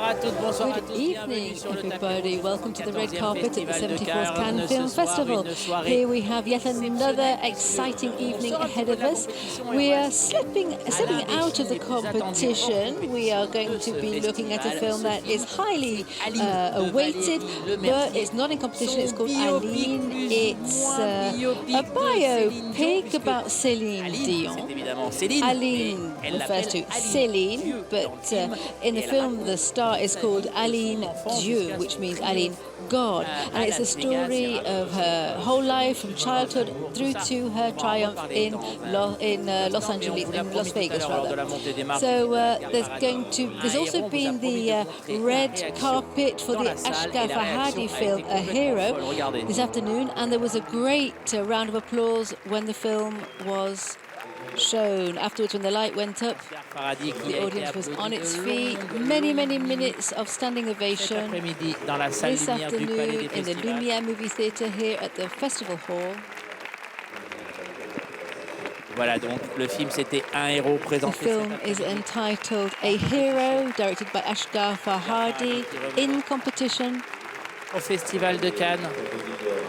Good evening, everybody. Welcome to the red carpet at the 74th Cannes Film Festival. Here we have yet another exciting evening ahead of us. We are stepping out of the competition. We are going to be looking at a film that is highly awaited, but it's not in competition. It's called Aline. It's a biopic about Céline Dion. Aline refers to Céline, but in the film the star is called Aline Dieu, which means Aline God, and it's the story of her whole life from childhood through to her triumph in Los Angeles, in Las Vegas rather. So there's also been the red carpet for the Asghar Farhadi film A Hero this afternoon, and there was a great round of applause when the film was shown. Afterwards, when the light went up, the audience was on its feet. Many minutes of standing ovation this afternoon in the Lumière Movie Theatre here at the Festival Hall. Voilà, donc le film c'était Un héros présenté. The film is entitled A Hero, directed by Asghar Farhadi, in competition au Festival de Cannes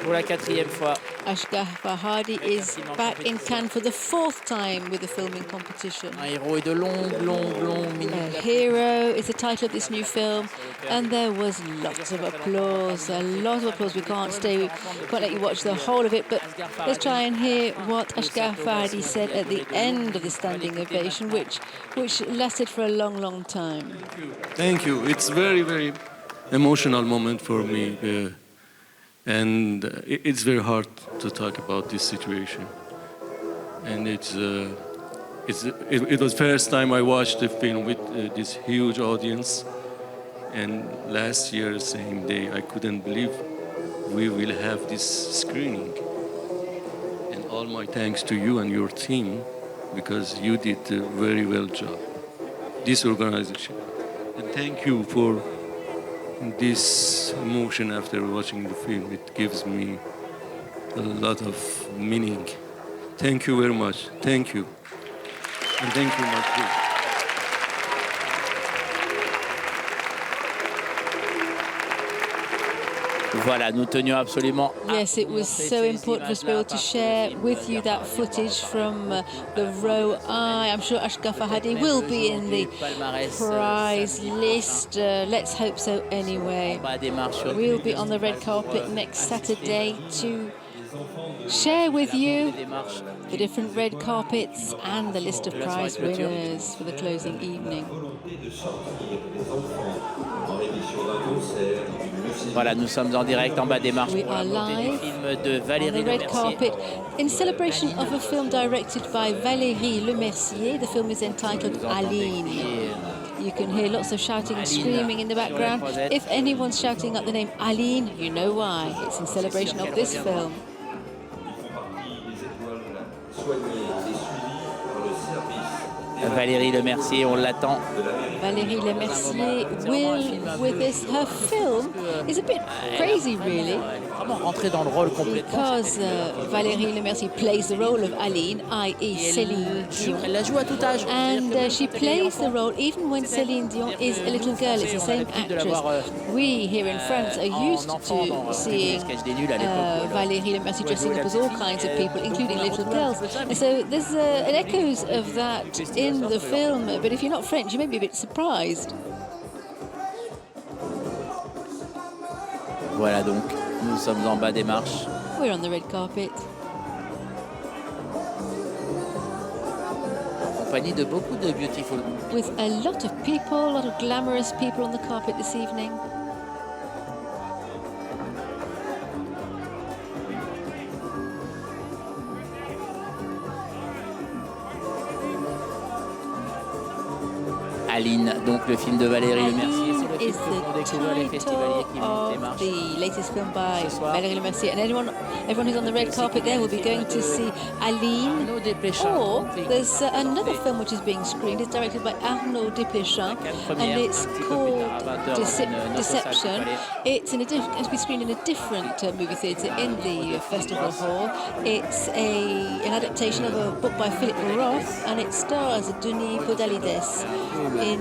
pour la 4e fois. Asghar Farhadi is back in Cannes for the 4th time with the film in competition. Un héros et de longues minutes. A Hero is the title of this new film, and there was lots of applause, a lot of applause. We can't let you watch the whole of it, but let's try and hear what Asghar Farhadi said at the end of the standing ovation, which lasted for a long time. Thank you. It's very emotional moment for me, and it's very hard to talk about this situation. And it was first time I watched the film with this huge audience, and last year same day I couldn't believe we will have this screening. And all my thanks to you and your team, because you did a very well job, this organization. And thank you for this emotion after watching the film. It gives me a lot of meaning. Thank you very much. Thank you. And thank you, my friend. Voilà, nous tenions absolument. Yes, it was so important for us to be able to share with you that footage from the row I. I'm sure Asghar Farhadi will be in the prize list. Let's hope so anyway. We'll be on the red carpet next Saturday to share with you the different red carpets and the list of prize winners for the closing evening. Voilà, nous sommes en direct en bas des marches pour la montée du film de Valérie Lemercier. In celebration of a film directed by Valérie Lemercier, the film is entitled Aline. You can hear lots of shouting and screaming in the background. If anyone's shouting out the name Aline, you know why. It's in celebration of this film. Valérie Lemercier, on l'attend. Valérie Lemercier will with this. Her film is a bit crazy, really. Because Valérie Lemercier plays the role of Aline, i.e. Céline Dion. Elle la joue à tout âge. And she plays the role even when Céline Dion is a little girl. It's the same actress. We here in France are used to seeing Valérie Lemercier dressing up as all kinds of people, including little girls. And so there's an echoes of that in the film. But if you're not French, you may be a bit surprised. Voilà donc, nous sommes en bas des marches. We're on the red carpet. En compagnie de beaucoup de beautiful. With a lot of people, a lot of glamorous people on the carpet this evening. Aline, donc le film de Valérie Lemercier, c'est le is film que the découvrir les festivaliers qui montent les title of marches. the latest film by Valérie Lemercier. And everyone who's on the red carpet there will be going to see Aline. Or there's another film which is being screened. It's directed by Arnaud Desplechin, and it's called Deception. It's going to be screened in a different movie theatre in the festival hall. It's an adaptation of a book by Philip Roth, and it stars Denis Podalides in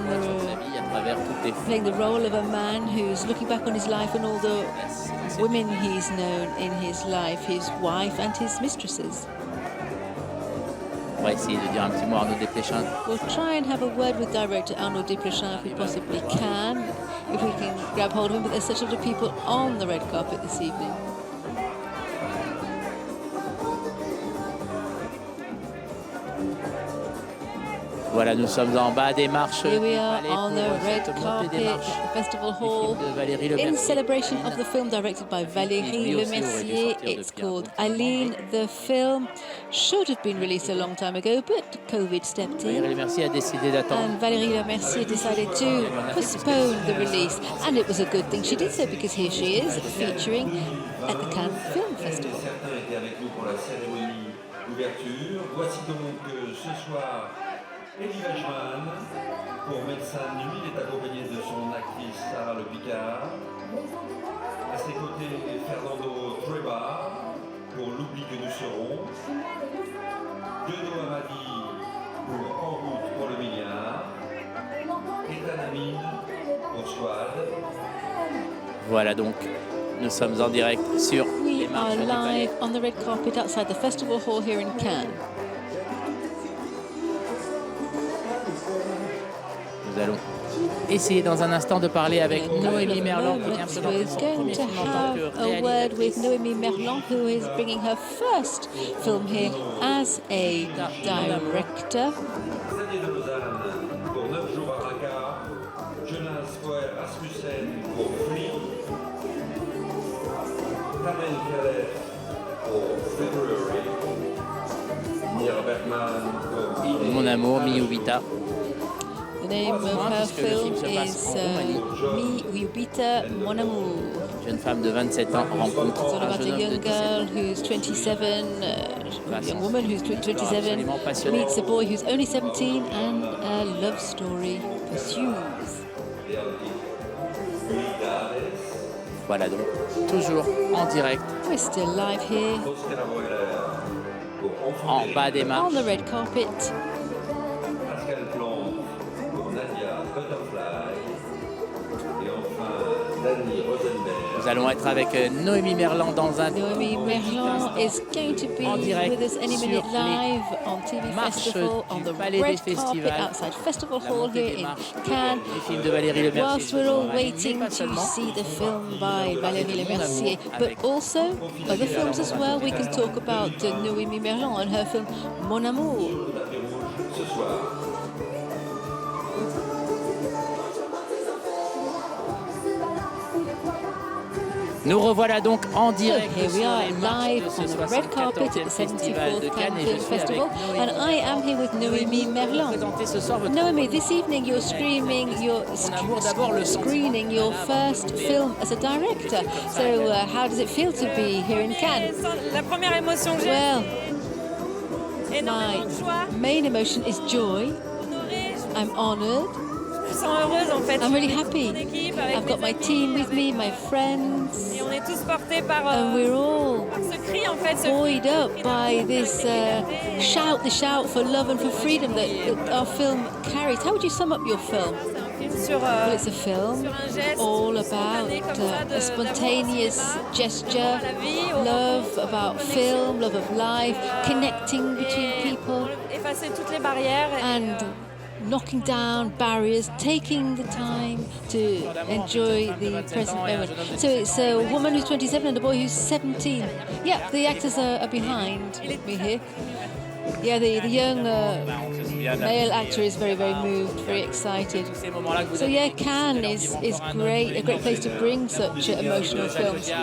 playing the role role of a man who's looking back on his life and all the women he's known in his life, his wife and his mistresses. On va essayer de dire un petit mot à Arnaud Desplechin. We'll try and have a word with director Arnaud Desplechin if we possibly can, if we can grab hold of him, but there's such a lot of people on the red carpet this evening. Voilà, nous sommes en bas des marches. Here we are on the red carpet at the Festival Hall in celebration of the film directed by Valérie Lemercier. It's called Aline. The film should have been released a long time ago, but COVID stepped in. Valérie Lemercier a décidé d'attendre. And Valérie Lemercier decided to postpone the release. And it was a good thing she did so, because here she is featuring at the Cannes Film Festival. Voici donc ce soir Elie Wajman pour Médecin de nuit. Il est accompagné de son actrice Sarah Le Picard. À ses côtés, Fernando Trueba pour L'oubli que nous serons. Dedo Amadi pour En route pour le milliard. Ethan Hamid pour Swad. Voilà donc, nous sommes en direct sur les We marches are du palais. live on the red carpet outside the Festival Hall here in Cannes. Nous allons essayer dans un instant de parler avec Noémie Merlan qui vient présenter son We're going premier to film en tant que have a word with Noémie Merlan, who is bringing her first film here as a director. Xavier de Lausanne pour 9 jours à Raqqa. Jonas Poer Rasmussen pour Flea. Kamel Khalef pour February. Mira Bergman pour Ine. Mon amour, Miyubita. The name of her film is Mi Uyubita Mon Amour. Jeune femme de 27 ans rencontre It's all un about a jeune homme de young 17 girl who's 27, a young woman who's 27, meets a boy who's only 17, and a love story pursues. Voilà donc, toujours en direct, We're still live here Oscar Wheeler pour en Enfant bas des on marches. the red carpet. Pascal Plante pour Nadia Butterfly. Et enfin Danny Rosenberg. Nous allons être avec Noémie Merlan dans un Noémie Merlan is going to be en direct with us any minute sur live on TV marches Festival, on du the Palais red des carpet Festivals. outside Festival La Hall montée here des in marches Cannes. du film de Valérie Lemercier. Whilst we're all Pas waiting to seulement. see the film by Valérie Lemercier, but also other films as well. We can talk about Noémie Merlan and her film Mon Amour. Ce soir. Nous revoilà donc en direct Here we sur are les marches live de ce on the red carpet at 74e the festival de 74th Cannes Cannes et je Film suis avec Festival, and I am here with Noémie Merlan. Présenter ce soir votre Noémie, this evening you're screening your first film as a director. So how does it feel to be here in Cannes? La première émotion que j'ai, Well, énormément my de joie, main emotion is joy. honorée, I'm honored. je me sens heureuse en fait. I'm really Je suis happy. avec mon équipe, avec I've got mes my team amis, with me, my friends, et on est tous portés par, and we're all par ce cri en fait, ce buoyed cri up by d'amour, this de shout, the shout for love and for freedom that our film carries. How would you sum up your film? C'est un film sur, Well, it's a film sur un geste all spontané about comme ça, a spontaneous d'amour, gesture, à la vie, au love about film, love of life, connecting between people, effacer toutes les barrières and knocking down barriers, taking the time to enjoy the present moment. So it's a woman who's 27 and a boy who's 17. Yeah, the actors are behind me here. Yeah, the young male actor is very, very moved, very excited. ces moments-là que vous So avez yeah, Cannes is great, a great place to bring such emotional films. You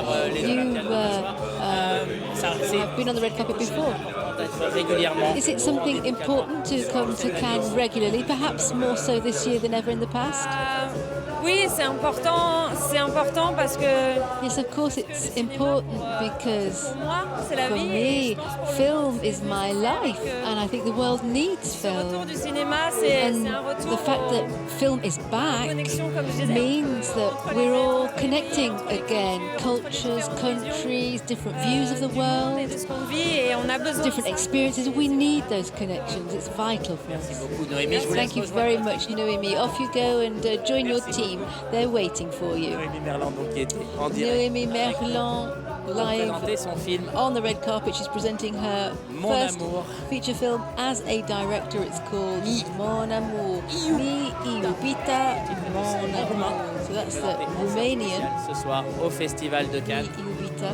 have been on the red carpet before. d'être régulièrement. Is it something important to come to Cannes regularly, perhaps more so this year than ever in the past? Oui, c'est important parce que Yes, of course it's important because pour moi, c'est la for vie. Et me, film is my life and I think the world needs le retour film. du cinéma, c'est And un retour the fact that film is back connexion, comme je disais. means that we're all connecting again. Cultures, countries, different views of the Et world, de ce qu'on vit et on a besoin de different ça. experiences. We need those connections. It's vital for us. Beaucoup, Noémie, je vous laisse Thank you rejoindre. very much, Noémie. Off you go and join your team. team. They're waiting for you. Noémie Merlan, donc, qui était en direct. Noémie Merlan, Pour live présenter son film on the red carpet. She's presenting her Mon first Amour. feature film as a director. It's called Mon Amour. Mi Iubita Mon Amour. So that's the Romanian ce soir au Festival de Mi Cannes. Iubita.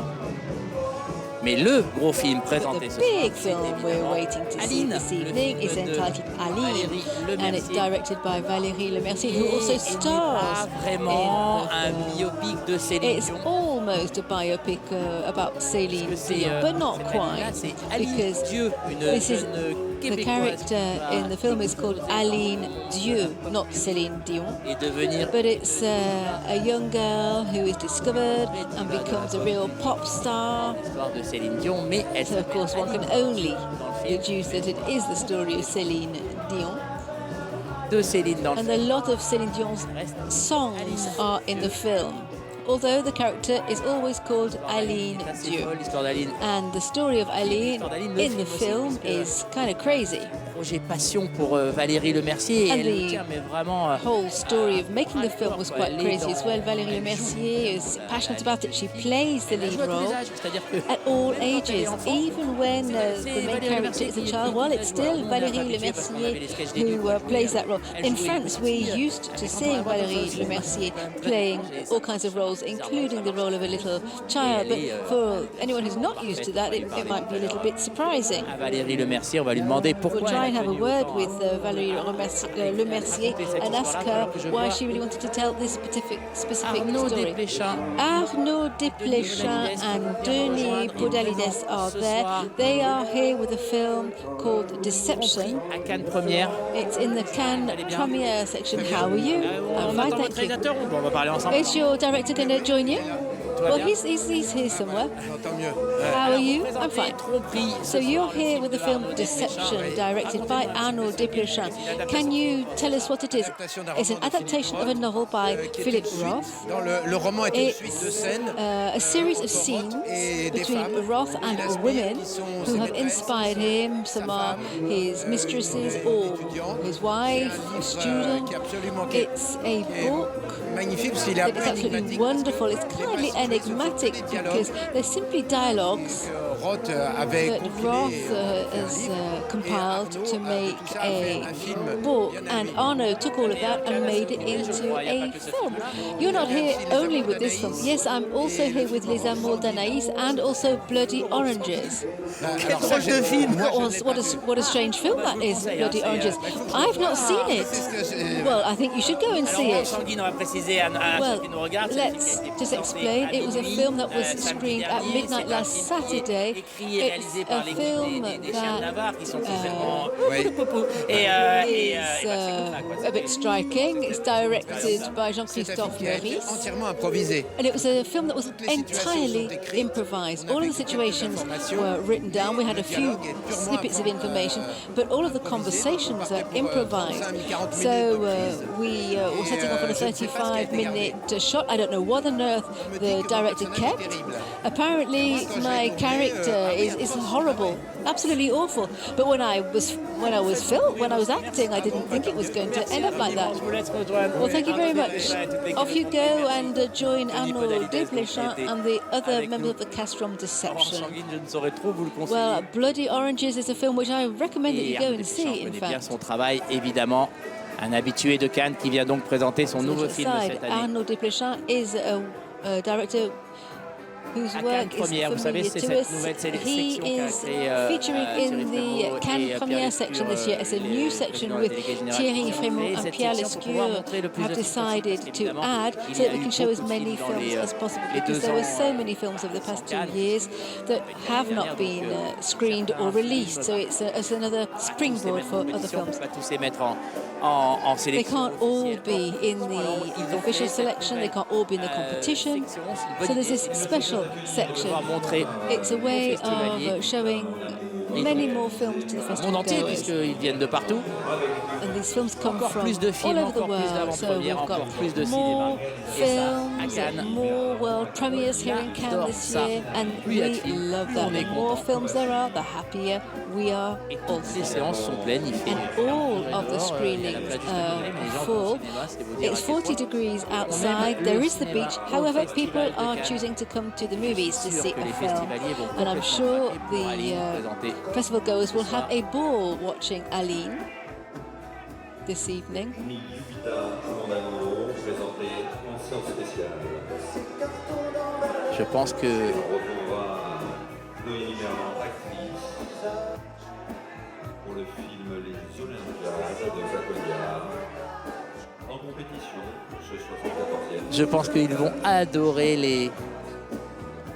Mais le gros film But présenté the ce soir, big c'est film we're évidemment waiting to see Aline, this le evening film is de entitled Aline, Valérie and it's Lemercier. directed by Valérie Lemercier, who also Et stars pas vraiment in the un film. biopic de Céline It's Dion. almost a biopic about Céline Parce que Dion, but not cette Aline-là, quite, c'est Aline because Dieu, une this is jeune the Québécoise character qui in the film is called Aline Dieu, not Céline Dion. et devenir But it's a young girl who is discovered and becomes a real pop star. l'histoire de Céline Dion, mais elle So of s'appelle course one Aline. can only Dans le film, deduce that it is the story of Céline Dion. de Céline dans le And film. a lot of Céline Dion's songs are in the film, although the character is always called Aline Ça, c'est Dieu. folle, l'histoire d'Aline. And the story of Aline in the film is kind of crazy. Projet passion pour Valérie Lemercier et And elle the tient mais vraiment The whole story of making the film was quite crazy as well. Valérie Lemercier is passionate about it. She plays the lead joue à tous role les âges, c'est-à-dire que at all ages, even when the main character is a child. Well, it's still Valérie Lemercier who plays that role. In France, we're used to seeing Valérie Lemercier playing all kinds of roles, including the role of a little child. But for anyone who's not used to that, it might be a little bit surprising. à Valérie Lemercier, on va lui demander We'll pourquoi try elle and a have a connu word autant, with Valérie Lemercier and ask her why she really wanted to tell this specific Arnaud story. Desplechin. Arnaud Desplechin and Denis Podalides are there. They are here with a film called Deception. À Cannes Première. It's in the Cannes premiere section. How are you? On I'm fine, attend votre thank you. réalisateur ou bon, on va parler ensemble. Is your director going to join you? Well, bien. he's here somewhere. Tant mieux. How are you? I'm Présenté fine. Tromperie. So you're here with the film Deception, directed by Arnaud Desplechin. Can you tell us what it is? It's an adaptation of a novel by Philip Roth. Dans le roman est une suite de It's scènes a series of scenes between Roth and women who have inspired him. Some are his mistresses or his wife, a student. qui est absolument It's a book magnifique parce qu'il est un that peu is absolutely énigmatique. wonderful. It's kindly enigmatic because they're simply dialogues Roth avait that compilé Roth has compiled to make a book, and Arnaud took all of that and made it into a film. You're not here only with this film. Yes, I'm also here with Les Amours d'Anaïs and also Bloody Oranges. alors ça, j'ai- What a strange film that is, Bloody Oranges. I've not seen it. Well, I think you should go and see Alors, it. Sandrine, on va préciser à ceux qui nous Well, regardent. let's just explain. It was a film that was screened at midnight last Saturday. Écrit et réalisé It's par a l'équipe film des chiens de that Navarre qui sont complètement Ouais. poupou. Et, is bah, c'est comme ça, quoi. a bit striking. It's directed by Jean-Christophe qui a été Meurice. entièrement improvisé. And it was a film that was entirely improvised. All of the situations were written down. We had a few snippets of information, but all of the conversations are improvised. So we were setting off on a 35-minute shot. I don't know what on earth the director kept. Apparently, my character is horrible, absolutely awful. But when I was acting, I didn't think it was going to end up like that. Je vous laisse rejoindre. Well, thank you very much. Toute l'équipe. Off you go and join Arnaud Desplechin and the other members of the cast from Alors, Deception. Sandrine, je ne saurais trop vous le conseiller. Well, Bloody Oranges is a film which I recommend that Et you go Arnaud and Desplechin see, in connaît bien fact. son travail, évidemment. Un habitué de Cannes qui vient donc présenter son nouveau film de Aside, cette année. Arnaud Desplechin is a director whose À Cannes work is Première, vous savez, familiar c'est to cette us. nouvelle He section qu'a is créée featuring Thierry in Frémaux the et Cannes Pierre Premiere Lescure, section this year. It's a new section président de la with déléguée générale Thierry qui Frémaux créé and cette Pierre section pour pouvoir Lescure montrer le plus have de films decided possible, to évidemment. add Il so y a that we eu can show as beaucoup de many films dans films les, as possible les because 2 there were ans, so many films over the past 2 Cannes. years that have not been screened or released. So it's another springboard for other On ne films. peut pas tous les mettre en They sélection. can't all be in the official selection, they can't all be in the competition. So there's this special section. Pouvoir montrer It's a way festivaliers. of showing many more films to the le monde festival entier goers. puisqu'ils viennent de partout. And these films come Encore from plus de films, all over the encore plus world. So we've d'avant-premières, encore got plus de more cinéma. Et ça, films à Cannes. more world premieres here in Cannes J'adore this ça. year, and Plus il y a de we films, love plus that. on est The more content. films there are, the happier we are Et toutes les also. séances sont pleines, il fait And all of the il y a la screenings plage du Degré, mais les gens are vont au full. cinéma, c'est vous dire It's à quel 40 point degrees on outside. aime There le is the cinéma beach. au However, Festival people de are Cannes. choosing to come to the movies to Je suis see sûr que a les film. festivaliers vont And I'm complètement sure craquer pour aller présenter. the festival goers will have a ball watching Aline this evening. Ni Jupiter, mon amour, présenté en séance spéciale. Je pense que On retrouvera Noémie Merlan, actrice, pour le film Les Olympiades de Jacques Audiard, en compétition ce 74e. je pense qu'ils vont adorer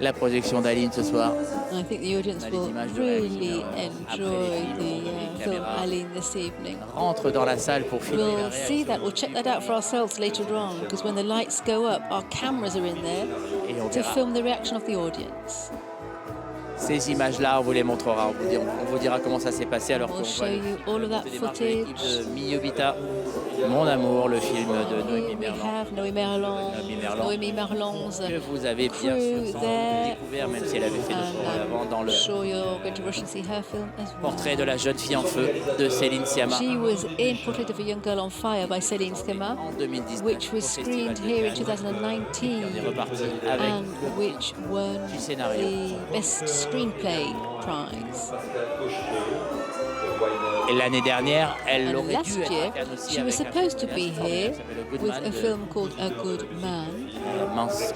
la projection d'Aline ce soir. I think the audience On a les will images de really réaction, après les enjoy films, the les film caméras. Aline this evening. Rentre dans la salle pour filmer la We'll see réaction. that. We'll check that out for ourselves later on, because when the lights go up, our cameras are in there Et on to verra. film the reaction of the audience. Ces images-là, on vous les montrera. On vous dira comment ça s'est passé alors qu'on We'll voit show you all of that les démarches de l'équipe footage. de Miyobita, Mon amour, le film de Here Noémie we Merlan, have Noémie Merlan, Noémie Merlan. Noémie Merlan's que vous avez bien crew sûr sans there. doute découvert, même si elle avait fait le And soir avant dans I'm le sure you're going to rush and see her film as well. portrait de la jeune fille en feu de Céline Sciamma She was in Portrait of a Young Girl on Fire by Céline Sciamma, en 2019 which au was Festival screened de here in Cannes. On est 2019 reparti avec and which won du scénario. the Best Screenplay Prize. Pascal Cochereau, Et l'année dernière, elle And aurait last dû être year, à Cannes aussi she was avec un supposed to film be extraordinaire here qui s'appelle A Good with Man a de film called A Good Man. mince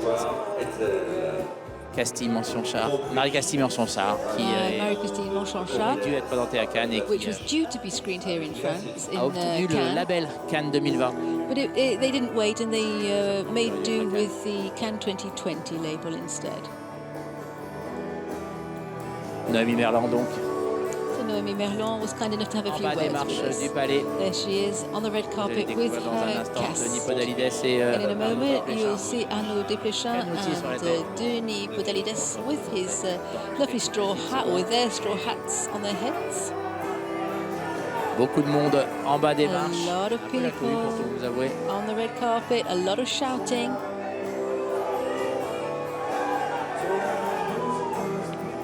Castille Mention Char, Marie-Castille Mention Char, qui Marie-Christine Monchanchard, aurait dû être présentée à Cannes et which qui was due to be screened here in France, in a obtenu le Cannes. label Cannes 2020. But they didn't wait, and they made do with the Cannes 2020 label instead. Noémie Merlan donc, So Noémie Merlan was kind enough to have a en few bas des words marches with us. du palais. There she is on the red Vous allez carpet with découvrir dans un her instant Denis cast. Podalides et And in a Arnaud moment, Desplechin. you'll see Arnaud Desplechin Canouti sur la and tête. Denis Podalides with his lovely straw hat, or with their straw hats on their heads. Beaucoup de monde en bas des A marches. lot of Un peu la cohue, pour tout people vous avouer. on the red carpet, a lot of shouting.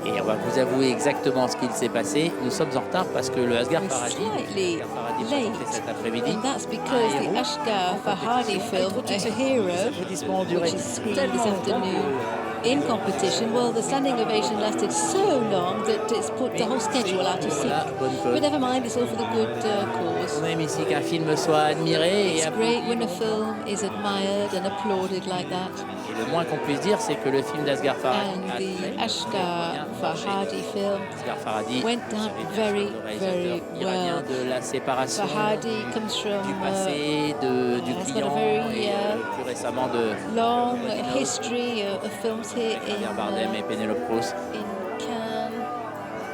Et on va vous avouer exactement ce qu'il s'est passé. Nous sommes en retard parce que le Asghar We're Farhadi, slightly présenté late, cet après-midi, and that's because the Ashghar Farhadi film, A Hero, applaudissements ont duré which is screened tellement this longtemps afternoon in competition, well, the standing ovation lasted so long that it's put the whole schedule out of sync. Voilà, bonne But cause. never mind, it's all for the good cause. On aime ici qu'un film soit admiré et It's applaudi. great when a film is admired and applauded like that. Et le moins qu'on puisse dire, c'est que le film d'Asghar Farhadi, And the Ashghar Farhadi film Asghar Farhadi, went down very, very iranien well. de la séparation Farhadi comes from du passé, du has got a client very, et plus récemment de long history of films here Javier Bardem et Penelope Cruz. in Cannes.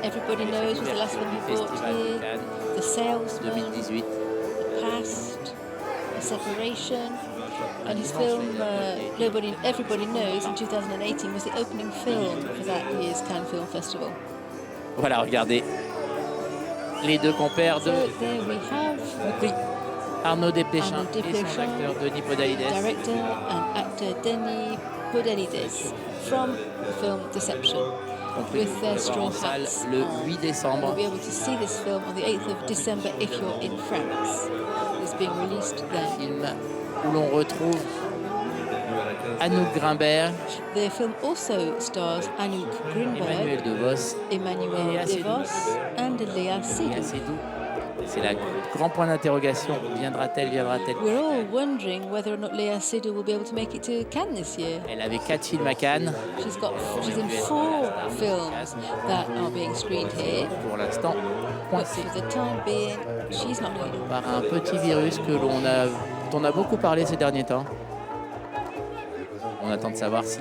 Everybody knows was the last one du he brought Festival de here. Cannes The Salesman, 2018. The Past, The Separation. And his film, everybody knows, in 2018 was the opening film for that year's Cannes Film Festival. Voilà, regardez. Les deux compères de So there we have prix. Arnaud Desplechin Arnaud et son Desplechin, acteur Denis Podalides. director and actor Denis Podalides from the film Deception, Compris with their en straw salle hats le on. 8 décembre. You'll be able to see this film on the 8th of December if you're in France. It's being released then. Film où l'on retrouve Anouk Grimbert, The film also stars Anouk Emmanuel Grünberg, DeVos Emmanuel Léa DeVos, and Léa et Seydoux. assez doux. C'est la grand point d'interrogation. Viendra-t-elle, viendra-t-elle? We're all wondering whether or not Léa Seydoux will be able to make it to Cannes this year. Elle avait 4 films à Cannes. She's in 4 films that are being screened here, Pour l'instant, but coincée for the time being, she's not here. par un petit virus dont on a beaucoup parlé ces derniers temps. On attend de savoir si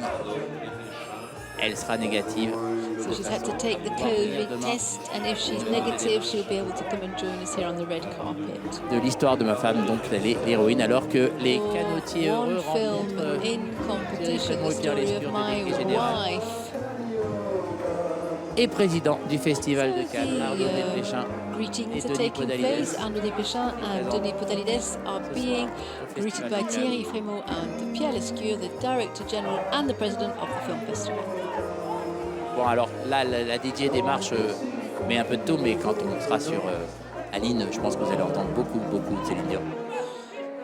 elle sera négative. So she's had to take the COVID test, and if she's negative, she'll be able to come and join us here on the red carpet. De l'histoire de ma femme, donc elle est l'héroïne, alors que les For canotiers heureux one film rencontrent in competition, the Clément et Pierre story of Lescure, my délégué général. wife et président du Festival de Cannes, Arnaud The Desplechin. greetings et are Denis taking Podalides. place. Arnaud Desplechin and Denis Podalides are being greeted by Thierry Frémaux and Pierre Lescure, the Director General and the President of the Film Festival. Bon, alors là, la DJ démarche met un peu de tout, mais quand on sera sur Aline, je pense que vous allez entendre beaucoup de Céline Dion.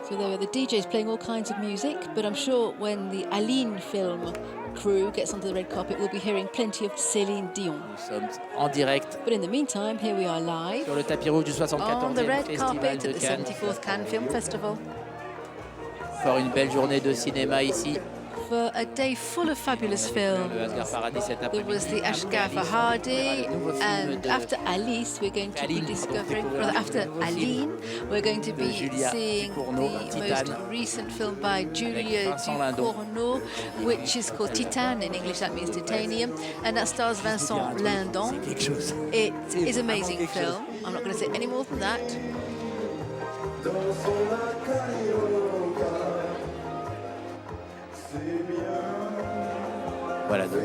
So there are the DJs playing all kinds of music, but I'm sure when the Aline film crew gets onto the red carpet, we'll be hearing plenty of Céline Dion. Nous sommes en direct But in the meantime, here we are live sur le tapis rouge du on 74e the red Festival carpet de at the Cannes. 74th Cannes Film Festival Encore une belle journée de cinéma ici. for a day full of fabulous films. Le Asghar Farhadi cet There après-midi. was the Ashghar Farhadi, and after Alice, we're going to be discovering, rather after Aline, we're going to be Julia seeing Ducournau, the most Titane. recent film by Julia Vincent Lindon. Ducournau, which is called Titane. In English, that means titanium, and that stars Vincent Lindon. It is an amazing film. I'm not going to say any more than that. Voilà donc.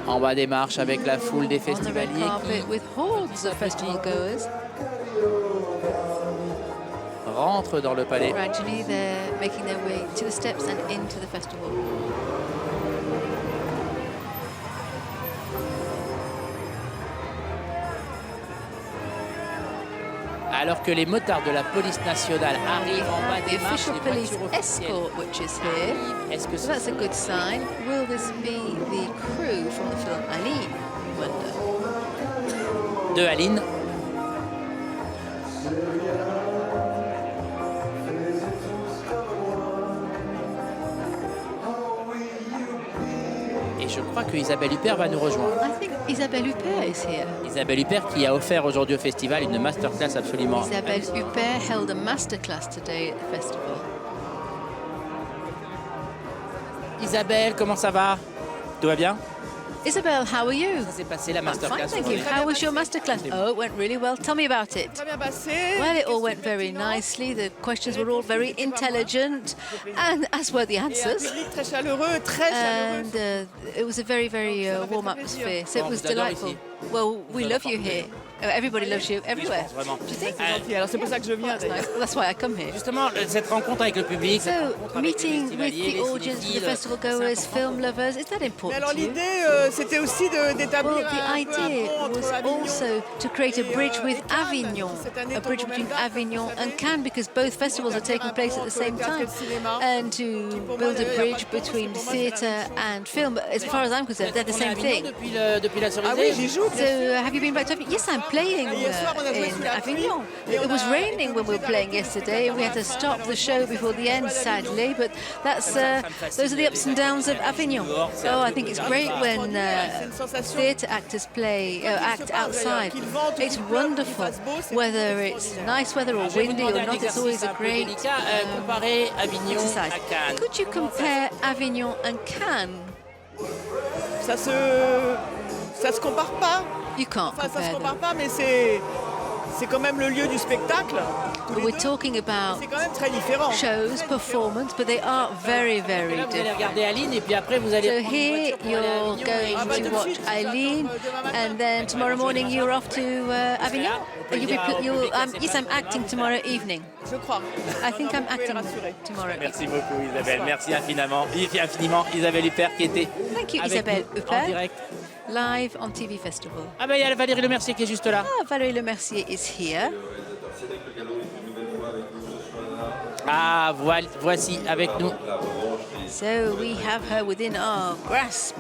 En bas des marches avec la foule des On the red festivaliers carpet with hordes of festival goers. qui rentrent dans le palais. Gradually, they're making their way to the steps and into the festival. Alors que les motards de la police nationale We arrivent en bas have the des marches, official les police voitures officielles. escort, which is here. Est-ce que So that's a good sign. Will this be the crew from the film Aline? I wonder. de Aline? Et je crois que Isabelle Huppert va nous rejoindre. I think Isabelle Huppert is here. Isabelle Huppert qui a offert aujourd'hui au festival une masterclass absolument Isabelle Huppert held a masterclass today at the festival. Isabelle, comment ça va? Tout va bien? Isabelle, how are you? Ça s'est passé la I'm fine, masterclass thank you. aujourd'hui. How was your masterclass? Oh, it went really well. Tell me about it. Très bien passé. Well, it all went Questions very pertinentes. nicely. The questions were all very intelligent, and as were the Et un answers. public très chaleureux, très chaleureux. And it was a very, very warm atmosphere. So it Bon, was vous adore delightful. ici. Well, we love you here. Everybody loves you everywhere. Vraiment. Do you think? Et alors c'est pour ça que je viens That's d'ailleurs. nice. Well, that's why I come here. Justement, cette rencontre avec le public, cette So, rencontre avec les meeting with festivaliers, the les audience, with the cinéphiles, festival c'est goers, important. film lovers, is that Mais important alors to you? l'idée, c'était aussi d'établir Well, the un peu un idea pont entre was Avignon also to create a et, bridge with et Cannes. Avignon, Cette année a bridge tombe en between même date, Avignon cette and année. Cannes, because both festivals are taking place at the same time, and to build a bridge between theatre and film. As far as I'm concerned, they're the On est à same Avignon thing. depuis la Ah oui, Cerisée. j'y joue. So, have you been back to Avignon? Yes, I'm playing Hier soir, on a joué sous in la pluie. Avignon. Et on It was a raining été when we were obligé playing d'arrêter yesterday. We had to stop the show before the end, sadly, but those are the ups and downs of Avignon. Oh, I think it's great when theatre actors act outside. It's wonderful. Whether it's nice weather or Je vais vous windy demander or un not, it's exercice always un a peu great délicat. Comparer Avignon exercise. à Cannes. Could you compare Avignon and Cannes? Ça se compare pas. You can't Enfin, ça se compare compare them. pas, mais c'est quand même le lieu du spectacle. tous les We're deux. talking about C'est quand même très différent. shows, performance, but they are very, very Là, vous allez different. regarder Aline et puis après vous allez So prendre une here voiture pour aller à you're Avignon. going Ah bah, to tout de watch suite, Eileen, demain matin. and then tomorrow morning you're off to Avignon. peut You'll dire au be, you'll, public assez yes, I'm facilement, acting vous tomorrow evening. Je crois. I think Non, I'm vous pouvez le acting rassurer. tomorrow. Merci beaucoup Isabelle, merci infiniment Isabelle Huppert qui était Thank you, avec Isabelle nous en Huppert. direct. Live on TV Festival. Ah ben il y a Valérie Lemercier qui est juste là. Ah, Valérie Lemercier is here. Ah voici avec nous So we have her within our grasp.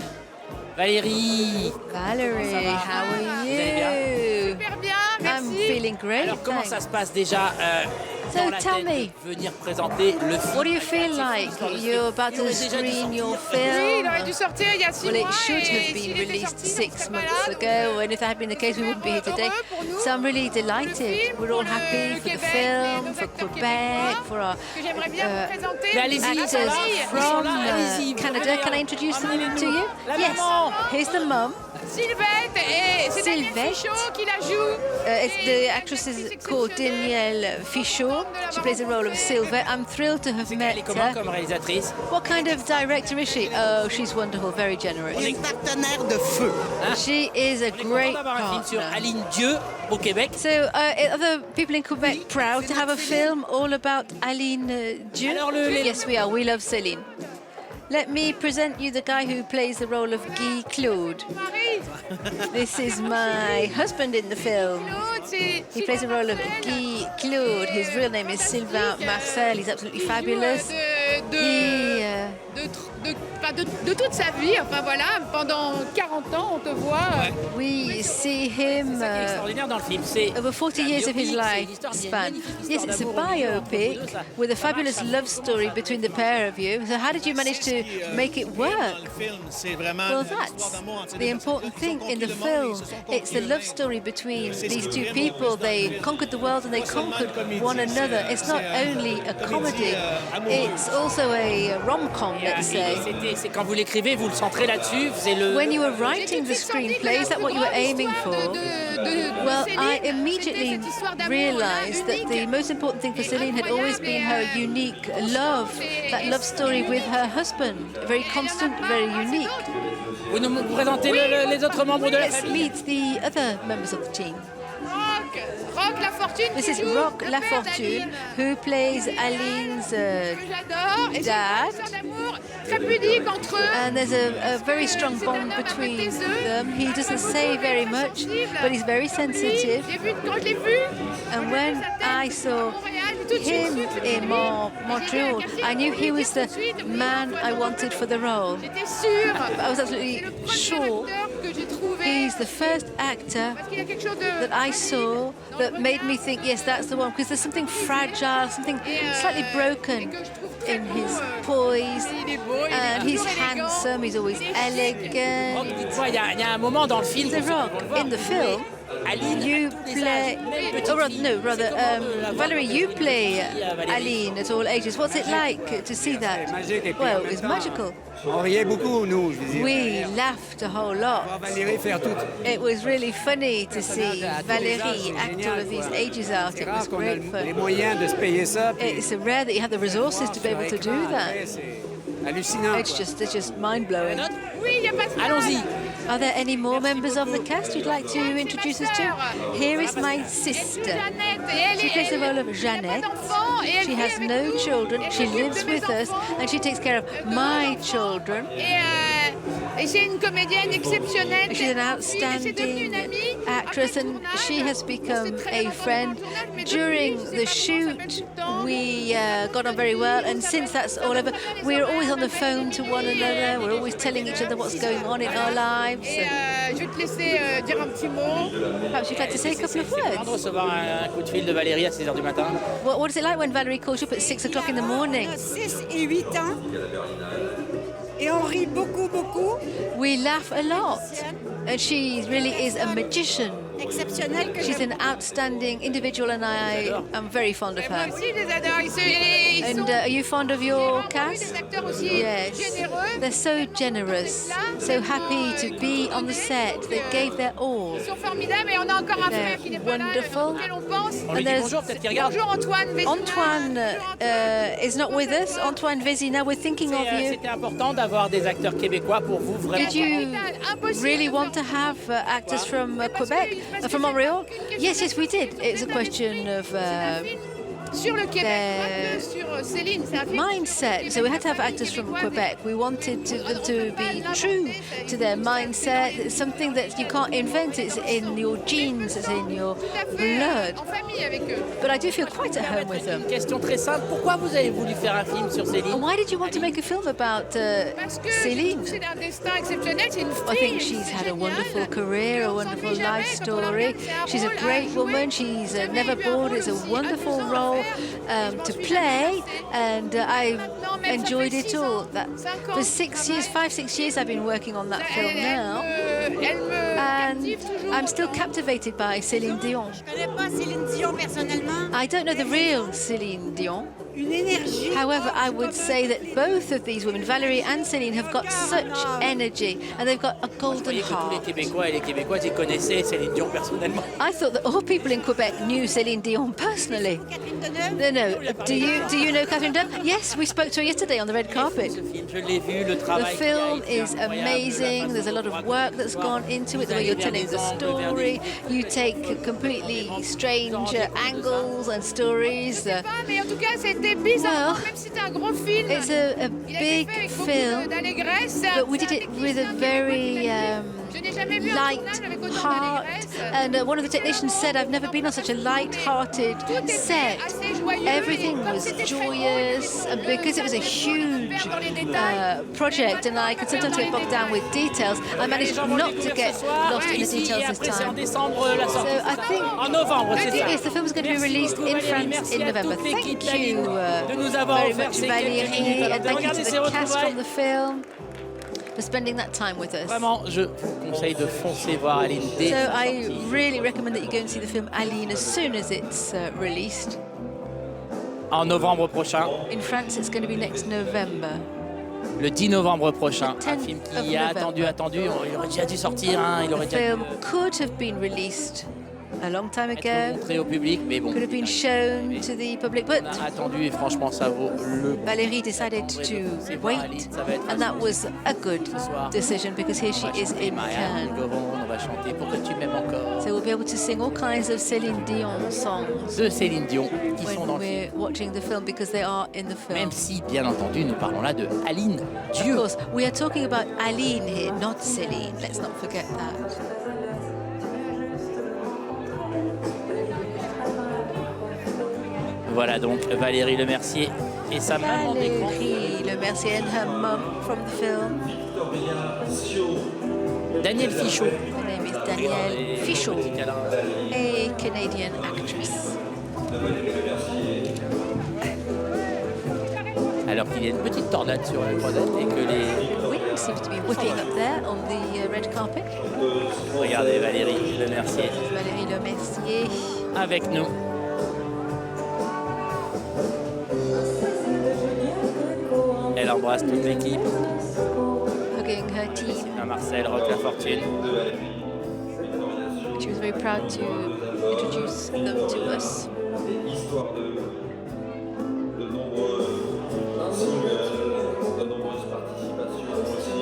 Valérie. Valerie, how are allez bien? you? Super bien, I'm merci. feeling great. Alors comment ça thanks. se passe déjà So dans la tell tête me. de venir présenter le film? What do you feel like? You're about Il to aurait déjà dû screen your Oui, il film. aurait dû sortir il y a 6 Well, mois. it should et have s'il been était released sorti, 6 on serait months pas là. ago, and if that had been the case, we wouldn't be here today. Heureux pour nous, So I'm really pour le delighted. film, We're all pour happy le for the Québec, film, nos for acteurs Quebec, québécois, for our que j'aimerais bien vous présenter. Mais allez-y, ils sont actors là, ils sont from là, allez-y. Canada. Allez, Can I introduce them emmenez-nous. to you? La Yes. maman. Here's the mum. Sylvette, et c'est Daniel Sylvette. Fichot qui la joue. The actress is called Danielle Fichot. She plays the role of Sylvette. I'm thrilled to have met Elle est comment her. comme réalisatrice? What kind of director is she? Oh, she's wonderful, very generous. Une partenaire de feu. She is a On est content great d'avoir un film sur partner. Aline Dieu au Québec. So, are the people in Quebec proud to have a film all about Aline Dieu? Alors, Yes, we are. We love Céline. Let me present you the guy who plays the role of Guy Claude. Marie, This is my husband in the film. Claude, c'est He plays the role of Guy Claude. His real name is Sylvain Marcel. He's absolutely fabulous. De toute sa vie, enfin voilà, pendant 40 ans, on te voit. We see him C'est extraordinaire dans le film. C'est over 40 years of his lifespan. Yes, it's a biopic with a fabulous love story between the pair of you. So how did you manage to make it work? Well, that's the important thing in the film. It's the love story between these two people. They conquered the world and they conquered one another. It's not only a comedy, it's also a rom-com, let's say. C'est quand vous l'écrivez, vous le centrez là-dessus. C'est le. When you were writing the screenplay, is that what you were aiming for? Well, I immediately realized that the most important thing for Céline had always been her unique love, that love story with her husband, very constant, very unique. Vous nous présentez les autres membres de la Let's famille. meet the other members of the team. Rock Lafortune. This is Rock Lafortune, who plays Aline's J'adore. Et c'est dad. une histoire d'amour très pudique entre eux. And there's a very strong bond between them. He doesn't say very much, but he's very sensitive. Quand je l'ai vu, And when I saw him in Montreal, I knew he was the man I wanted for the role. j'étais sûre. I was absolutely C'est le premier sure acteur que j'ai trouvé. he's the first actor Parce qu'il y a quelque chose de. that I saw that made me think, yes, that's the one, because there's something fragile, something slightly broken in his poise, and he's handsome, he's always elegant. Dites-moi, il y a un moment dans le film. The Rock, in the film, you play, Valerie, you play Aline at all ages. What's it like to see that? Well, it's magical. On riait beaucoup, nous, je veux dire. We laughed a whole lot. Valérie faire tout. It was really funny to see Valérie act all of these ages out. It was Grâce qu'on a great les fun. moyens de se payer ça. puis It's rare that you have the resources to be able to do that. c'est hallucinant. It's just mind-blowing. Oui, il y a pas de Allons-y. Are there any more members of the cast you'd like to introduce us to? Here is my sister. Jeannette. Et elle She plays the role of elle n'a Jeannette. pas d'enfant et elle She vit has avec no nous. children. Elle She s'occupe lives de mes with us enfants. and she takes care of my children. Et c'est une comédienne exceptionnelle. She's an C'est devenu une outstanding amie. actress and she has become a friend. During the shoot, we got on very well, and since that's all over, we're always on the phone to one another. We're always telling each other what's going on in our lives. Et je vais te laisser dire un petit mot. Perhaps you'd like to say a couple of De words. recevoir un coup de fil de Valérie à 6h du matin. What is it like when Valerie calls you up at 6 o'clock in the morning? 6 et 8 ans. Et on rit beaucoup, beaucoup. We laugh a lot, and she really is a magician. Exceptionnel que She's j'aime. an outstanding individual, and I am very fond of Moi her. aussi, je les adore. Ils And sont are you fond of your cast? des acteurs aussi Yes, généreux. they're so generous, so happy to be on the set. They gave their all. Ils sont formidables et on a encore un They're frère qui n'est pas là, wonderful. auquel on pense. On lui dit there's- bonjour, peut-être qu'il regarde. Bonjour Antoine Vézina. Antoine is not with us. Antoine Vézina, we're thinking of you. C'était important d'avoir des acteurs québécois pour vous, vraiment. Did you Impossible really de want to faire have actors from Quebec, from Montreal? Yes, we did. It's a question of sur le Québec, the pas que sur Céline, c'est un film mindset. So we had to have actors from Quebec. We wanted them to be true to their mindset. It's something that you can't invent. It's in your genes. It's in your tout à fait blood. en famille avec eux. But I do feel quite at home with them. Une question très simple. Pourquoi vous avez voulu faire un film sur Céline? Why did you want to make a film about Parce que je trouve Céline? que c'est un destin exceptionnel, c'est une I fille. think she's c'est had a génial. wonderful career, a On wonderful s'ennuie jamais life quand on la story. regarde, c'est un She's a rôle à great jouer. woman. She's J'avais never eu un bored. rôle It's a aussi à wonderful 12 ans à role faire. to Je m'en suis play, lassée. and I Maintenant, même, ça enjoyed fait it 6 all. ans, That 5 ans for de 6 years, travail. 5-6 years, I've been working on that film now, Elle me and captive toujours. I'm still captivated by Céline Dion. Je connais pas Céline Dion personnellement. I don't know the real Céline Dion. une énergie. However, I would say that both of these women, Valérie and Céline, have got such energy and they've got a golden Tous les heart. Québécois et les Québécoises, ils connaissaient Céline Dion personnellement. I thought that all people in Quebec knew Céline Dion personally. Catherine Deneuve. No. Do you know Catherine Deneuve? Yes, we spoke to her yesterday on the red carpet. Ce film, je l'ai vu, le The travail qu'il y a film été is incroyable, amazing. There's a lot of work that's gone into it, the way you're telling the story. You take completely strange angles and stories. Mais en tout cas, c'était bizarre, Well, même si c'était un gros film. It's a Il a été fait big avec beaucoup film, d'allégresse. but we did it with a very Je n'ai jamais vu un light tournage avec autant heart. d'allégresse. And one of the technicians said, I've never been on such a light-hearted set. Assez joyeux. Everything et comme was c'était très joyous, and because it was a huge dans les détails. project, and I could sometimes get bogged down with details, I managed not to get lost in the Ici, et details this après, c'est en time. décembre la So sortie. I think En novembre, c'est ça. yes, the film is going to be Merci released beaucoup, in Valérie. France Merci in à November. toute l'équipe Thank d'Aline you de nous avoir very offert much, ces quelques minutes. Valérie, Alors, and thank you regardez to ces the cast retrouvailles. from the film for spending that time with us. Vraiment, je vous conseille de foncer voir Aline dès So sa I sortie. really recommend that you go and see the film Aline as soon as it's released. En novembre prochain, In France, it's going to be next November. le 10 novembre prochain. The Un 10th film of qui a November. attendu. Il aurait déjà dû sortir, hein, il aurait The déjà dû film could have been released a long time être ago, montré au public, mais bon. could have been shown to the public, but On a attendu et franchement, ça vaut le coup. Valérie decided to wait, and that was a good decision because here she On va is chanter in My Cannes. Heart Will Go On, on va chanter Pour que tu m'aimes encore. So we'll be able to sing all kinds of Céline Dion songs De Céline Dion qui sont dans when le film. we're watching the film because they are in the film. Même si, bien entendu, nous parlons là de Aline Of Dieu. course, we are talking about Aline here, not Céline. Let's not forget that. Voilà donc Valérie Lemercier et sa maman d'écran. Valérie Lemercier and her mum from the film. Daniel Fichot. Her name is Danielle Fichot, a Canadian actress. Alors qu'il y a une petite tornade sur le croisette et que les... Wind seems to be whipping up there on the red carpet. Regardez Valérie Lemercier Valérie Lemercier. avec nous. Elle embrasse toute l'équipe. Hugging her team. Marcel Roque La Fortune. She was very proud to introduce them to us. Histoire de nombreux singles, de nombreuses participations aussi.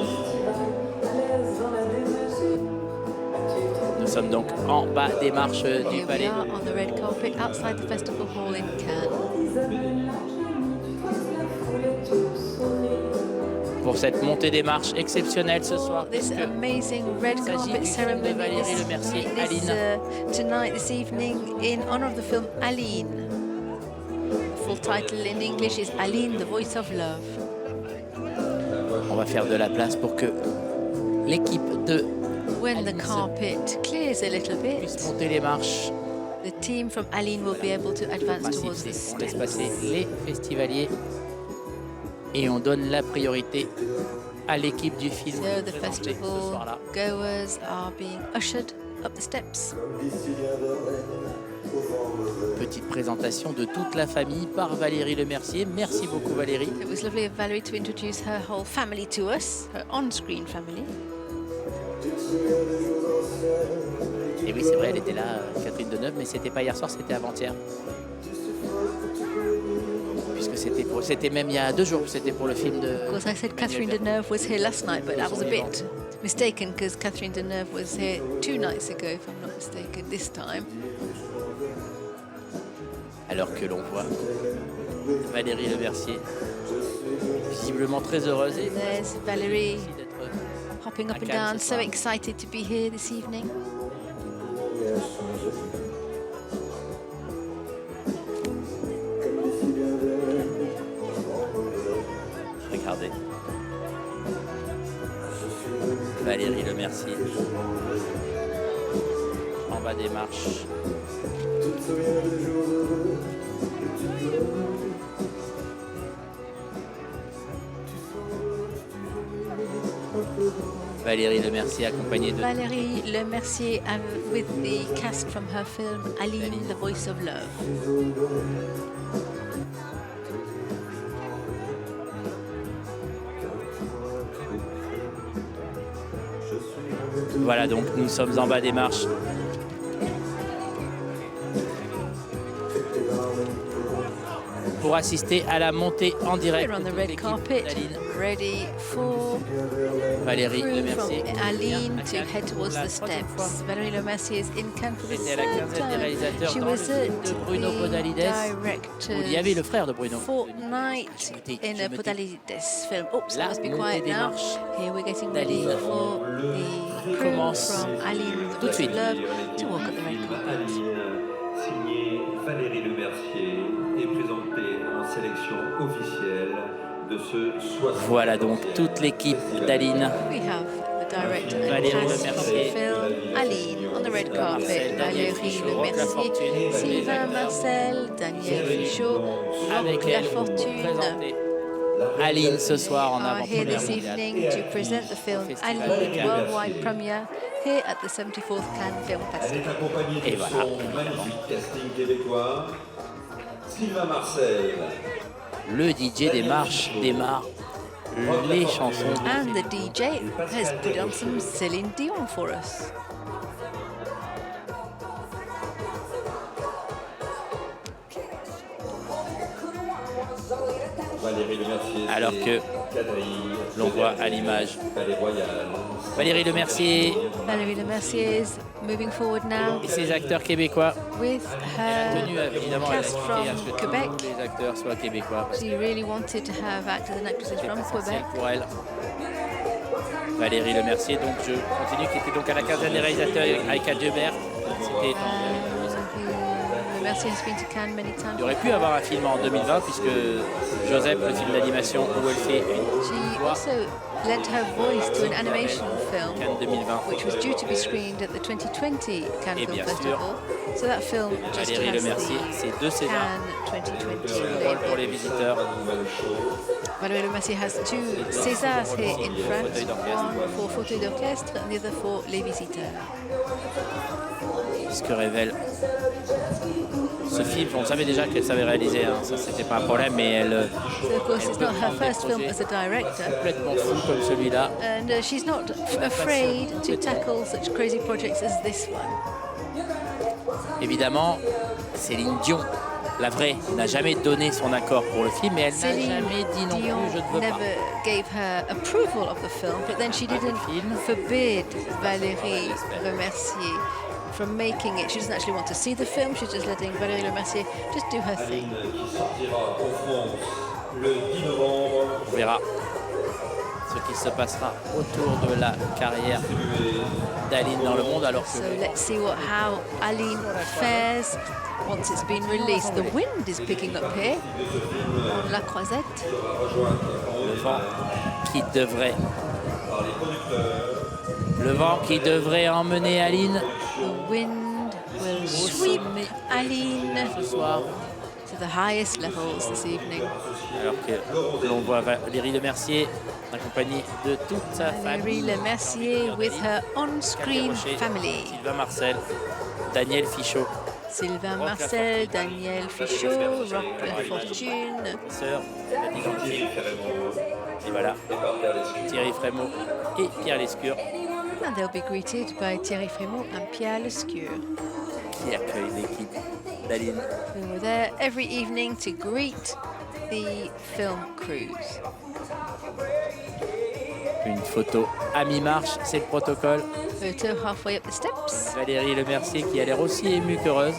Nous sommes donc en bas des marches du Here we palais. are on the red carpet outside the festival hall in Cannes. Pour cette montée des marches exceptionnelle ce soir. This puisque amazing red il s'agit carpet du film de ceremony Valérie Lemercier, this, Aline. tonight, this evening, in honor of the film Aline. The full title in English is Aline, the Voice of Love. On va faire de la place pour que l'équipe de When the Aline carpet clears a little puisse bit, monter les marches. the team from Aline will be able to Le advance principe, towards the c'est qu'on laisse steps. passer les festivaliers et on donne la priorité à l'équipe du film So the présentée ce festival soir-là. goers are being ushered up the steps. Petite présentation de toute la famille par Valérie Lemercier. Merci beaucoup Valérie. It was lovely of Valerie to introduce her whole family to us, her on-screen family. Et oui, c'est vrai, elle était là, Catherine Deneuve, mais c'était pas hier soir, c'était avant-hier. Puisque c'était même il y a 2 jours, c'était pour le film de... Of course, I said Catherine Deneuve was here last night, but I was a bit mistaken because Catherine Deneuve was here 2 nights ago, if I'm not mistaken, this time. Alors que l'on voit Valérie Lemercier, visiblement très heureuse et There's Valerie aussi d'être hopping up à and Cannes down, ce so soir. excited to be here this evening. Regardez. Valérie Lemercier. En bas des marches. Valérie Lemercier accompagnée de Valérie Lemercier with the cast from her film Aline, the Voice of Love. Voilà, donc nous sommes en bas des marches. Pour assister à la montée en direct We're on de the toute red l'équipe carpet, d'Aline. ready for Valérie crew Lemercier. from Aline À to Cannes head towards pour la the troisième fois. steps. Valérie Lemercier is in Cannes for the C'était à la third quinzaine des time. réalisateurs She dans le was film de at Bruno Podalides, où il y avait le frère de Bruno. Fortnight Écoutez, in je a me Podalides film. Oops, La I must be montée quiet des now. marches Here we're getting d'Aline ready for the crew commence from Aline tout de suite. Love to walk up the red carpet. Aline, signé Valérie Lemercier, est présentée en sélection officielle de ce 60. Voilà donc toute l'équipe d'Aline. We have the director and Valérie cast of Lemercier. the film, Aline on the red carpet, Daniel Valérie Fichot, Roque La Lemercier, Fortune, Sylvain Marcel, Daniel Fichot, Avec Roque La elle pour Fortune présenter Aline ce soir en are here avant-première this mondiale. evening to present the film Festival de Aline Cannes. worldwide premiere here at the 74th Cannes Film Elle Festival. est accompagnée Et de voilà. son magnifique casting québécois, Sylvain Marcel. Le DJ des marches démarre les chansons. And the DJ has put on some Céline Dion for us. Valérie Lemercier, Alors que quadrille, l'on voit à l'image Palais Royal. Valérie Lemercier Valérie Lemercier is moving forward now et ses acteurs québécois. with Tenu her évidemment à la cast à ce from que Quebec. tous les acteurs soient québécois. Parce que She really wanted to have actors and actresses c'est from essentiel Quebec. pour elle. Valérie Lemercier, donc je continue, qui était donc à la quinzaine des réalisateurs avec Adjebert. C'était Lemercier has been to Cannes many times. Il aurait pu avoir un film en 2020 puisque Joseph, le film d'animation où elle fait une She voix, also lent her voice to an animation film Cannes 2020. which was due to be screened at the 2020 Cannes Et Film bien sûr, Festival. So that film just Valérie has Lemercier, the c'est deux Césars. Cannes 2020 Rôle pour les label. visiteurs. Valérie Lemercier has two Césars here in France, Fauteuil d'orchestre. one for Fauteuil d'orchestre and the other for Les Visiteurs. Ce que révèle ce film. On savait déjà qu'elle savait réaliser, hein. Ça c'était pas un problème, mais elle So of course it's peut not her prendre des first film projets as a director, complètement fou comme celui-là. and she's not afraid to tackle such crazy projects as this one. Évidemment, Céline Dion, la vraie, n'a jamais donné son accord pour le film, mais elle n'a Celine jamais dit non Dion plus, je ne veux pas. never gave her approval of the film, but then she didn't forbid Valérie Lemercier from making it. She doesn't actually want to see the film, she's just letting Valérie Lemercier just do her thing. Aline qui sortira en France le 10 novembre. On verra ce qui se passera autour de la carrière d'Aline dans le monde, alors que So let's see how Aline fares once it's been released. The wind is picking up here on La Croisette. le vent qui devrait emmener Aline The wind will sweep Aline ce soir, to the highest levels this evening. alors que l'on voit Valérie Lemercier accompagnée de toute sa Valérie famille. Lemercier with her on-screen Rocher, family. Sylvain Marcel, Daniel Fichot, Sylvain Marcel, Daniel Fichot, Roque La Fortune, sœur, Nadine et voilà, Thierry Frémaux et Pierre Lescure and they'll be greeted by Thierry Frémaux and Pierre Lescure, qui accueillent l'équipe d'Aline. who were there every evening to greet the film crews. Une photo à mi-marche, c'est le protocole. Photo halfway up the steps. Valérie Lemercier qui a l'air aussi émue qu'heureuse.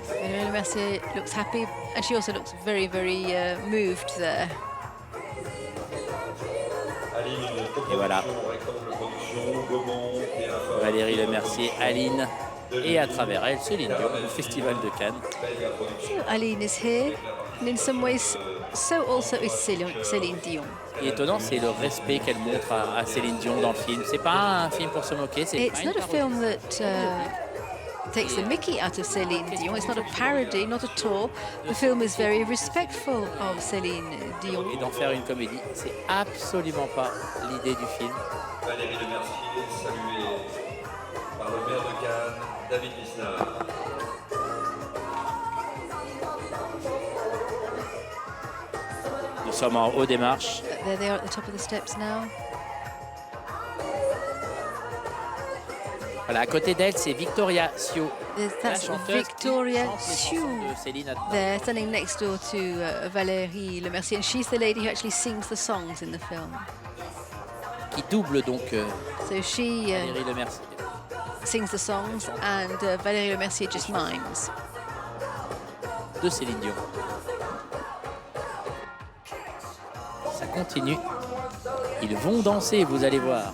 Valérie Lemercier looks happy and she also looks very, very moved there. Et voilà, Valérie Lemercier, Aline et à travers elle, Céline Dion, au Festival de Cannes. So Aline is here and in some ways so also is Céline Dion. Ce qui est étonnant, c'est le respect qu'elle montre à Céline Dion dans le film. C'est pas un film pour se moquer, c'est pas It's une not a parodie. film that takes the mickey out of Céline Dion. It's not a parody, not at all. The film is very respectful of Céline Dion. Et d'en faire une comédie, c'est absolument pas l'idée du film. Valérie Lemercier, saluée par le maire de Cannes, David Lisnard. Nous sommes en haut des marches. There they are at the top of the steps now. Voilà, à côté d'elle, c'est Victoria Sio, la That's chanteuse Victoria qui chante les chansons Sio de Céline Dion. there, standing next door to Valérie Lemercier, and she's the lady who actually sings the songs in the film. Qui double donc So she Valérie Lemercier. sings the songs, and Valérie Lemercier just mimes. De Céline Dion. Ça continue. Ils vont danser, vous allez voir.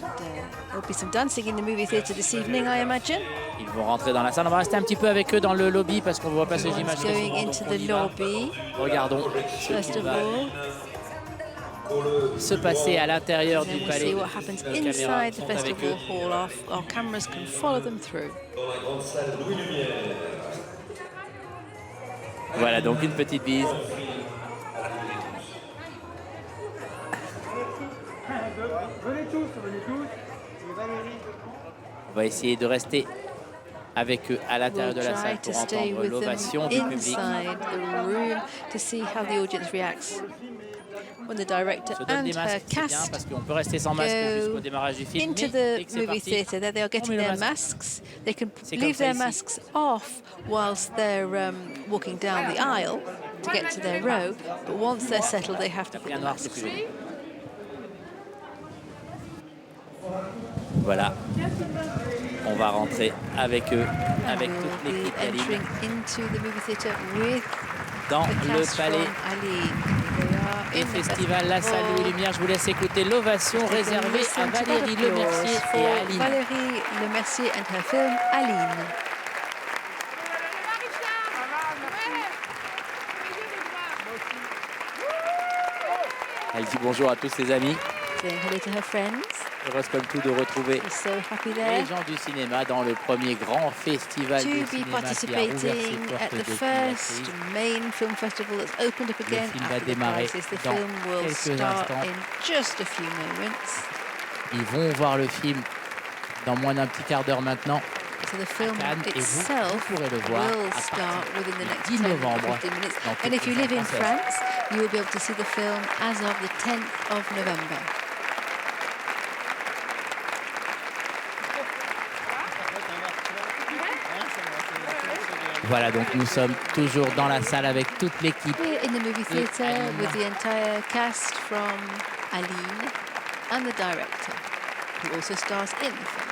There'll be some dancing in the movie theatre this evening, I imagine. Ils vont rentrer dans la salle. On va rester un petit peu avec eux dans le lobby parce qu'on ne voit pas ces Everyone's images. très going souvent, into donc on the y va. lobby, Regardons ce first qui of va all. se passer à l'intérieur Then du we'll palais. see what happens Nos caméras inside the sont avec festival eux. hall. Our cameras can follow them through. Dans la grande salle Louis Lumière. Voilà, donc une petite bise. On va essayer de rester avec eux à l'intérieur We'll de la try salle to pour stay entendre with them l'ovation du public. inside the room to see how the audience reacts when the director Se donne and des her masques, c'est bien cast parce qu'on peut rester sans masque go jusqu'au démarrage du film. into Mais dès the que c'est movie parti, theatre. There they are on getting met le their masque. masks. They can C'est comme leave ça their ici. masks off whilst they're walking down the aisle to get to their row, but once they're settled, they have to put Bien the noir, c'est masks plus on. joli. Voilà. On va rentrer avec eux, avec And toute we'll be l'équipe entering Aline into the movie theatre with dans the le cast palais from Aline. They are et in the festival La Salle Louis festival. Lumière. Je vous laisse écouter l'ovation Take a réservée à listen to that Valérie applause Lemercier for et à Aline. Valérie Lemercier and her film Aline. Elle dit bonjour à tous ses amis. Saying hello to her friends. Heureuse comme tout de retrouver She's so happy there les gens du cinéma dans le premier grand festival to du be cinéma qui a ouvert ses participating at portes the depuis la first crise. main film festival that's opened up again film va after the démarrer crisis. The dans film will quelques start instants. in just a few moments. Ils vont voir le film dans moins d'un petit quart d'heure maintenant. So the film Cannes, et vous itself pourrez le voir will à start partir within the du next 10 10 novembre or 15 minutes. dans And toutes if you les live in salles France, you will be able to see the film as of the 10th of November. Voilà, donc nous sommes toujours dans la salle avec toute l'équipe. We're in the movie theatre Aline. with the entire cast from Aline and the director, who also stars in the film.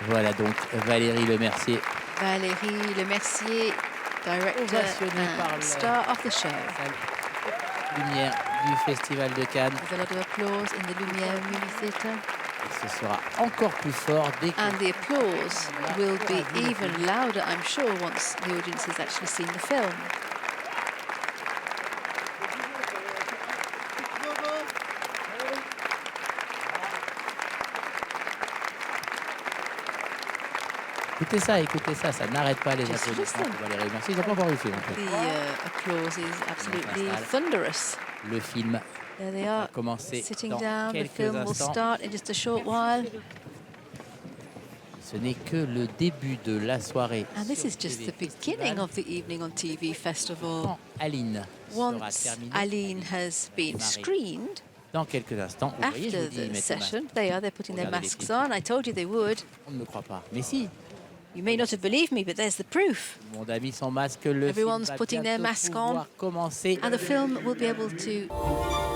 Voilà donc Valérie Lemercier, Valérie Lemercier, director Ovationnée par and le- star of the show. salle lumière du Festival de Cannes. With a lot of applause in the Lumière Movie Theatre. Et ce sera encore plus fort dès que And the applause will be even louder, I'm sure, once the audience has actually seen the film. écoutez ça, ça n'arrête pas les Just applaudissements listen. pour Valérie Lemercier. Ils n'ont pas encore vu le film. en fait. The applause is absolutely thunderous. Le film There they va are, commencer sitting dans down. The quelques film will instants. start in just a short while. Ce n'est que le début de la soirée. And this sur is just TV the beginning Festival. of the evening on TV Festival. Quand Aline sera Once terminée, Aline has been screened, dans quelques instants, vous voyez, je vous after dis, ils the mettent le masque. session, they're putting their Regardez les masks films. on. I told you they would. On ne me croit pas. Mais si, You may not have believed me, but there's the proof. tout le monde a mis son masque, le Everyone's film va putting their bientôt mask on. pouvoir commencer. And the film will be able to